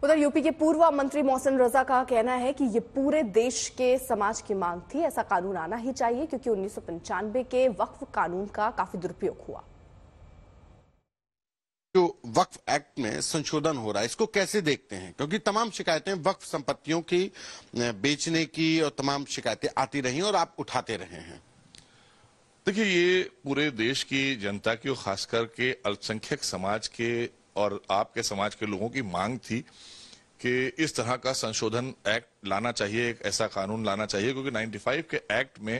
उधर यूपी के पूर्व मंत्री मोहसिन रजा का कहना है कि ये पूरे देश के समाज की मांग थी। ऐसा कानून आना ही चाहिए क्योंकि 1995 के वक्फ कानून का काफी दुरुपयोग हुआ। जो वक्फ एक्ट में संशोधन हो रहा है, इसको कैसे देखते हैं? क्योंकि तमाम शिकायतें वक्फ संपत्तियों की बेचने की और तमाम शिकायतें आती रही और आप उठाते रहे हैं। देखिए, ये पूरे देश की जनता की और खासकर के अल्पसंख्यक समाज के और आपके समाज के लोगों की मांग थी कि इस तरह का संशोधन एक्ट लाना चाहिए, एक ऐसा कानून लाना चाहिए, क्योंकि 95 के एक्ट में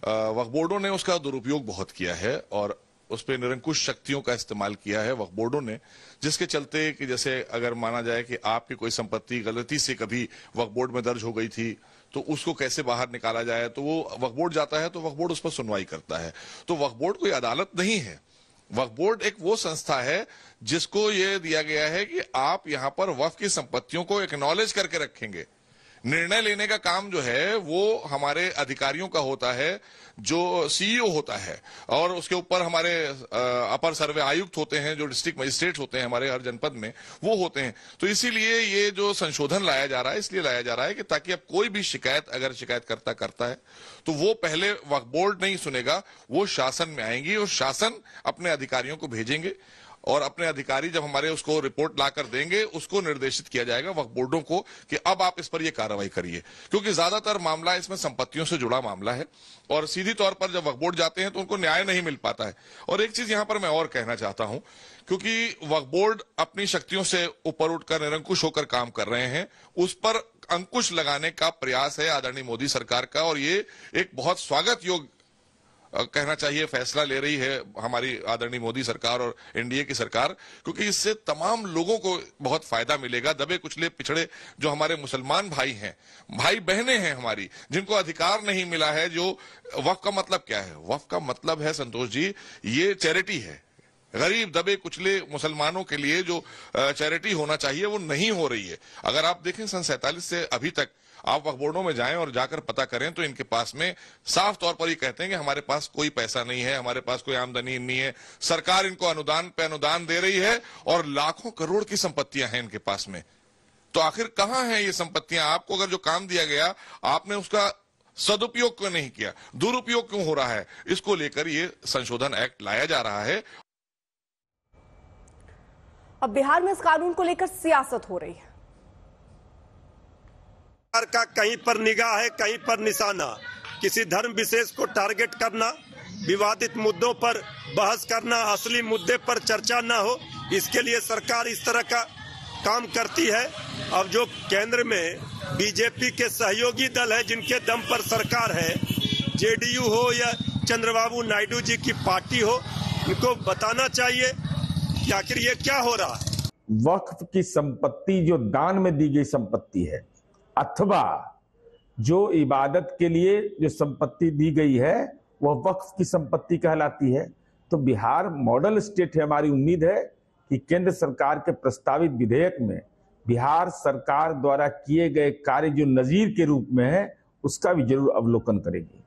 वक्फ बोर्डों ने उसका दुरुपयोग बहुत किया है और उस पर निरंकुश शक्तियों का इस्तेमाल किया है वक्फ बोर्डों ने, जिसके चलते कि जैसे अगर माना जाए कि आपकी कोई संपत्ति गलती से कभी वक्फ बोर्ड में दर्ज हो गई थी तो उसको कैसे बाहर निकाला जाए, तो वो वक्फ बोर्ड जाता है तो वक्फ बोर्ड उस पर सुनवाई करता है। तो वक्फ बोर्ड कोई अदालत नहीं है। वक्फ बोर्ड एक वो संस्था है जिसको ये दिया गया है कि आप यहां पर वक्फ की संपत्तियों को एक्नॉलेज करके रखेंगे। निर्णय लेने का काम जो है वो हमारे अधिकारियों का होता है, जो सीईओ होता है, और उसके ऊपर हमारे अपर सर्वे आयुक्त होते हैं, जो डिस्ट्रिक्ट मजिस्ट्रेट होते हैं हमारे हर जनपद में, वो होते हैं। तो इसीलिए ये जो संशोधन लाया जा रहा है, इसलिए लाया जा रहा है कि ताकि अब कोई भी शिकायत अगर शिकायतकर्ता करता है तो वो पहले वक्फ बोर्ड नहीं सुनेगा, वो शासन में आएंगी और शासन अपने अधिकारियों को भेजेंगे और अपने अधिकारी जब हमारे उसको रिपोर्ट लाकर देंगे, उसको निर्देशित किया जाएगा वक्फ बोर्डों को कि अब आप इस पर ये कार्रवाई करिए, क्योंकि ज्यादातर मामला इसमें संपत्तियों से जुड़ा मामला है और सीधी तौर पर जब वक्फ बोर्ड जाते हैं तो उनको न्याय नहीं मिल पाता है। और एक चीज यहां पर मैं और कहना चाहता हूं, क्योंकि वक्फ बोर्ड अपनी शक्तियों से ऊपर उठकर निरंकुश होकर काम कर रहे हैं, उस पर अंकुश लगाने का प्रयास है आदरणीय मोदी सरकार का, और ये एक बहुत स्वागत योग्य कहना चाहिए फैसला ले रही है हमारी आदरणीय मोदी सरकार और एनडीए की सरकार, क्योंकि इससे तमाम लोगों को बहुत फायदा मिलेगा। दबे कुचले पिछड़े जो हमारे मुसलमान भाई हैं, भाई बहनें हैं हमारी, जिनको अधिकार नहीं मिला है। जो वक्फ का मतलब क्या है? वक्फ का मतलब है संतोष जी, ये चैरिटी है। गरीब दबे कुचले मुसलमानों के लिए जो चैरिटी होना चाहिए वो नहीं हो रही है। अगर आप देखें सन 47 से अभी तक आप वक्फ बोर्डों में जाएं और जाकर पता करें तो इनके पास में साफ तौर पर ये कहते हैं कि हमारे पास कोई पैसा नहीं है, हमारे पास कोई आमदनी नहीं है, सरकार इनको अनुदान पे अनुदान दे रही है और लाखों करोड़ की संपत्तियां हैं इनके पास में। तो आखिर कहां है ये संपत्तियां? आपको अगर जो काम दिया गया आपने उसका सदुपयोग क्यों नहीं किया, दुरुपयोग क्यों हो रहा है? इसको लेकर ये संशोधन एक्ट लाया जा रहा है। अब बिहार में इस कानून को लेकर सियासत हो रही है। का कहीं पर निगाह है, कहीं पर निशाना, किसी धर्म विशेष को टारगेट करना, विवादित मुद्दों पर बहस करना, असली मुद्दे पर चर्चा न हो, इसके लिए सरकार इस तरह का काम करती है। अब जो केंद्र में बीजेपी के सहयोगी दल है, जिनके दम पर सरकार है, जेडीयू हो या चंद्रबाबू नायडू जी की पार्टी हो, इनको बताना चाहिए कि आखिर ये क्या हो रहा है। वक्फ की संपत्ति जो दान में दी गई संपत्ति है अथवा जो इबादत के लिए जो संपत्ति दी गई है वह वक्फ की संपत्ति कहलाती है। तो बिहार मॉडल स्टेट है। हमारी उम्मीद है कि केंद्र सरकार के प्रस्तावित विधेयक में बिहार सरकार द्वारा किए गए कार्य जो नजीर के रूप में है उसका भी जरूर अवलोकन करेगी।